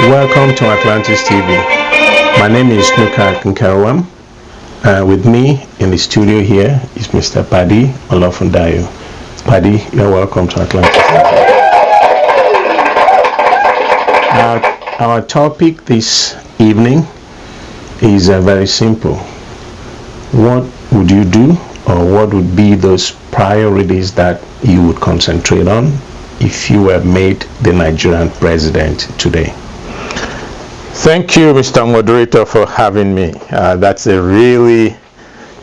Welcome to Atlantis TV. My name is Nuka Kinkarwam. With me in the studio here is Mr. Paddy Olofundayo. Paddy, you're welcome to Atlantis TV. Our topic this evening is very simple. What would you do, or what would be those priorities that you would concentrate on if you were made the Nigerian president today? Thank you, Mr. Moderator, for having me. That's a really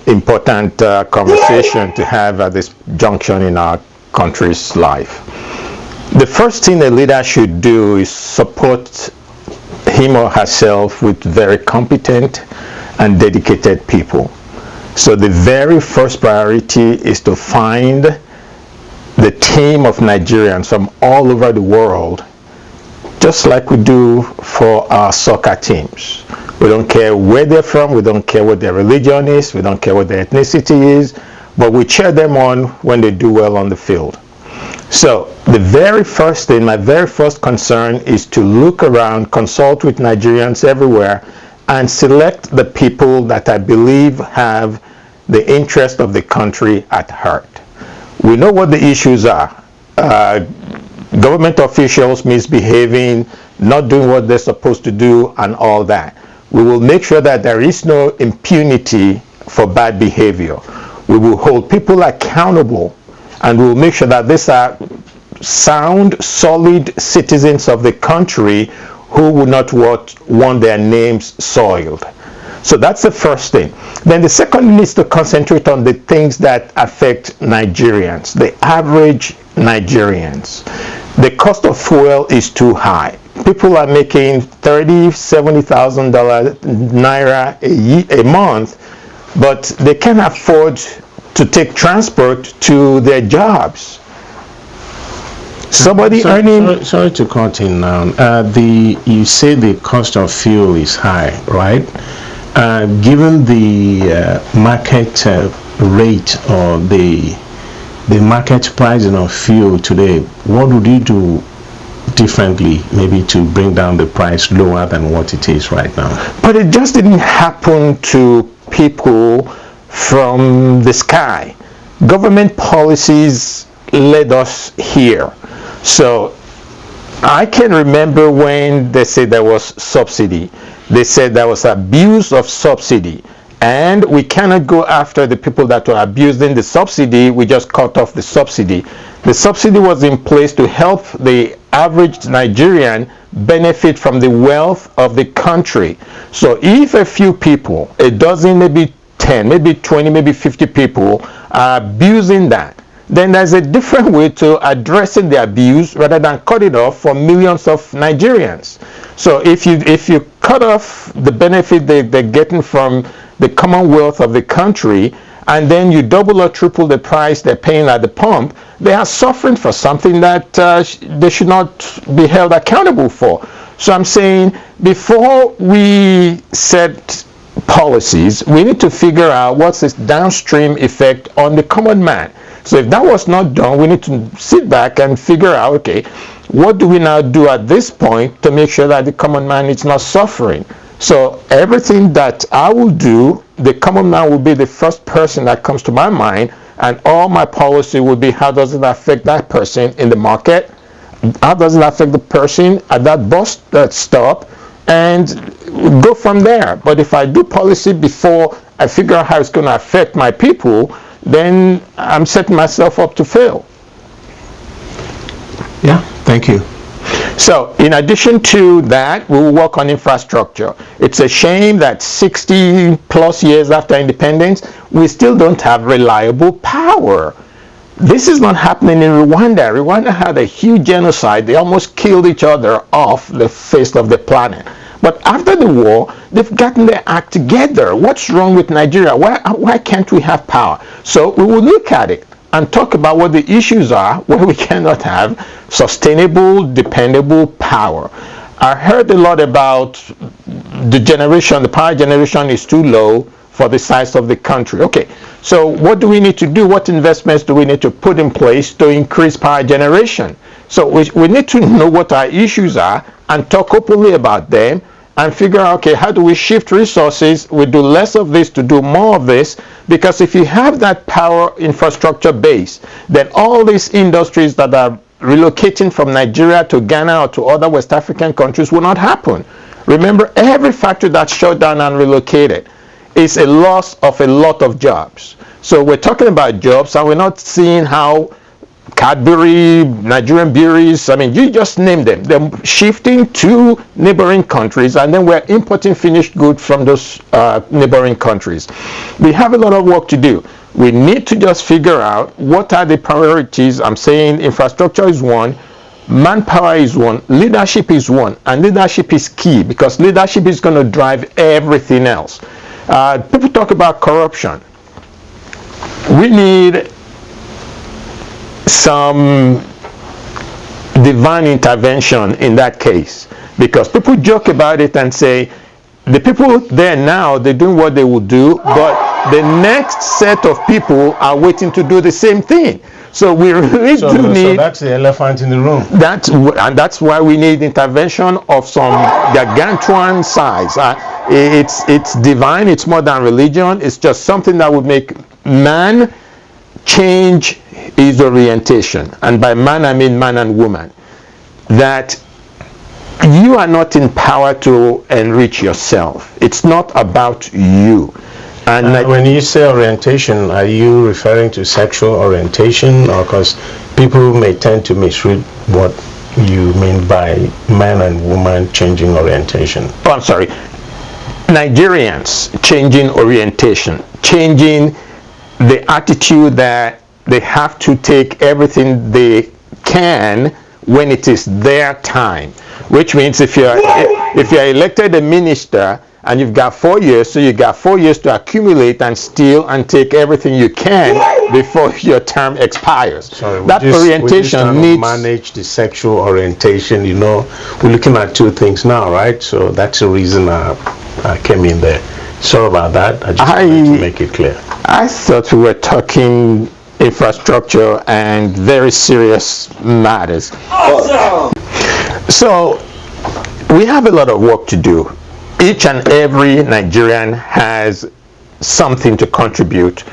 important conversation to have at this junction in our country's life. The first thing a leader should do is support him or herself with very competent and dedicated people. So the very first priority is to find the team of Nigerians from all over the world, just like we do for our soccer teams. We don't care where they're from, we don't care what their religion is, we don't care what their ethnicity is, but we cheer them on when they do well on the field. So the very first thing, my very first concern is to look around, consult with Nigerians everywhere, and select the people that I believe have the interest of the country at heart. We know what the issues are. Government officials misbehaving, not doing what they're supposed to do, and all that. We will make sure that there is no impunity for bad behavior. We will hold people accountable, and we will make sure that these are sound, solid citizens of the country who will not want their names soiled. So that's the first thing. Then the second is to concentrate on the things that affect Nigerians, the average Nigerians. The cost of fuel is too high. People are making $30,000-$70,000 naira a month, but they can't afford to take transport to their jobs. Sorry to cut in now. You say the cost of fuel is high, right? Given the market rate or the market pricing of fuel today, what would you do differently, maybe to bring down the price lower than what it is right now? But it just didn't happen to people from the sky. Government policies led us here. So I can remember when they said there was subsidy. They said there was abuse of subsidy, and we cannot go after the people that were abusing the subsidy. We just cut off the subsidy. The subsidy was in place to help the average Nigerian benefit from the wealth of the country. So if a few people, a dozen, maybe 10, maybe 20, maybe 50 people are abusing that, then there's a different way to addressing the abuse rather than cut it off for millions of Nigerians. So if you cut off the benefit they're getting from the commonwealth of the country, and then you double or triple the price they're paying at the pump, they are suffering for something that they should not be held accountable for. So I'm saying, before we set policies, we need to figure out what's this downstream effect on the common man. So if that was not done, we need to sit back and figure out, okay, what do we now do at this point to make sure that the common man is not suffering? So everything that I will do, the common man will be the first person that comes to my mind, and all my policy will be, how does it affect that person in the market? How does it affect the person at that bus stop? And go from there. But if I do policy before I figure out how it's going to affect my people, then I'm setting myself up to fail. Yeah, thank you. So in addition to that, we will work on infrastructure. It's a shame that 60 plus years after independence, we still don't have reliable power. This is not happening in Rwanda. Rwanda had a huge genocide. They almost killed each other off the face of the planet. But after the war, they've gotten their act together. What's wrong with Nigeria? Why can't we have power? So we will look at it and talk about what the issues are where we cannot have sustainable, dependable power. I heard a lot about the power generation is too low for the size of the country. Okay, So what do we need to do? What investments do we need to put in place to increase power generation? So we need to know what our issues are and talk openly about them and figure out, okay, how do we shift resources? We do less of this to do more of this, because if you have that power infrastructure base, then all these industries that are relocating from Nigeria to Ghana or to other West African countries will not happen. Remember, every factory that's shut down and relocated is a loss of a lot of jobs. So we're talking about jobs, and we're not seeing how Cadbury, Nigerian breweries, I mean, you just name them. They're shifting to neighboring countries, and then we're importing finished goods from those neighboring countries. We have a lot of work to do. We need to just figure out what are the priorities. I'm saying infrastructure is one, manpower is one, leadership is one, and leadership is key, because leadership is going to drive everything else. People talk about corruption. We need some divine intervention in that case, because people joke about it and say the people there now, they're doing what they will do, but the next set of people are waiting to do the same thing. So we really do need. So that's the elephant in the room. That's why we need intervention of some gargantuan size. It's divine. It's more than religion. It's just something that would make man change his orientation, and by man I mean man and woman. That you are not in power to enrich yourself. It's not about you. And when you say orientation, are you referring to sexual orientation, or because people may tend to misread what you mean by man and woman changing orientation? Oh, I'm sorry. Nigerians changing orientation, changing the attitude that they have to take everything they can when it is their time. Which means if you're elected a minister and you've got 4 years, so you got 4 years to accumulate and steal and take everything you can before your term expires. Sorry, that orientation needs to manage the sexual orientation. You know, we're looking at two things now, right? So that's the reason I came in there. Sorry about that. I just wanted to make it clear. I thought we were talking infrastructure and very serious matters. Awesome. So we have a lot of work to do. Each and every Nigerian has something to contribute,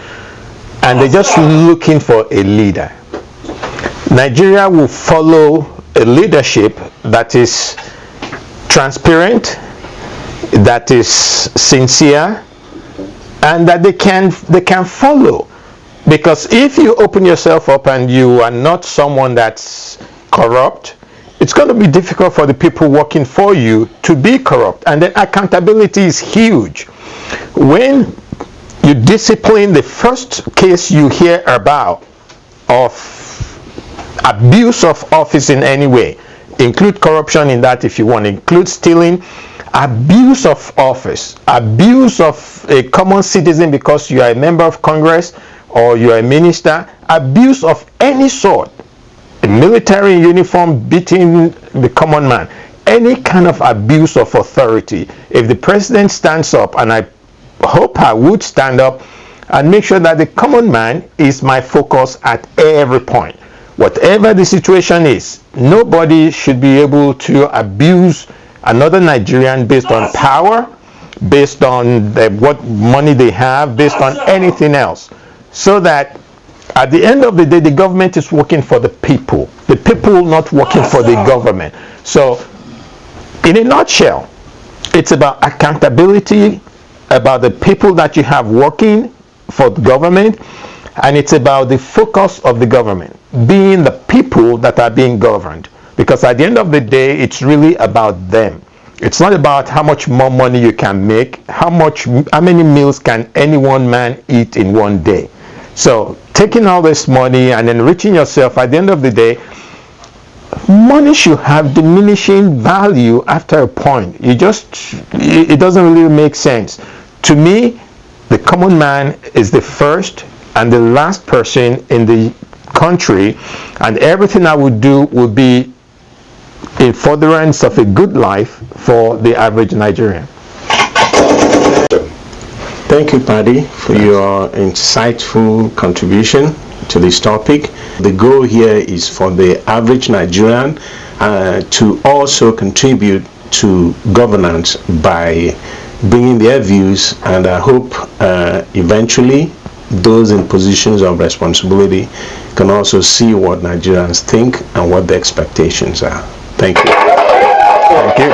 and they're just looking for a leader. Nigeria will follow a leadership that is transparent, that is sincere, and that they can follow. Because if you open yourself up and you are not someone that's corrupt, it's going to be difficult for the people working for you to be corrupt. And then accountability is huge. When you discipline, the first case you hear about of abuse of office in any way, include corruption in that if you want, include stealing, abuse of office, abuse of a common citizen because you are a member of Congress or you are a minister, abuse of any sort, a military uniform beating the common man, any kind of abuse of authority. If the president stands up, and I hope I would stand up and make sure that the common man is my focus at every point. Whatever the situation is, nobody should be able to abuse another Nigerian based on power, based on what money they have, based on anything else. So that at the end of the day, the government is working for the people not working for the government. So in a nutshell, it's about accountability, about the people that you have working for the government, and it's about the focus of the government being the people that are being governed. Because at the end of the day, it's really about them. It's not about how much more money you can make, how many meals can any one man eat in one day. So taking all this money and enriching yourself, at the end of the day, money should have diminishing value after a point. It doesn't really make sense. To me, the common man is the first and the last person in the country, and everything I would do would be in furtherance of a good life for the average Nigerian. Thank you, Paddy, for your insightful contribution to this topic. The goal here is for the average Nigerian to also contribute to governance by bringing their views, and I hope eventually those in positions of responsibility can also see what Nigerians think and what the expectations are. Thank you. Thank you.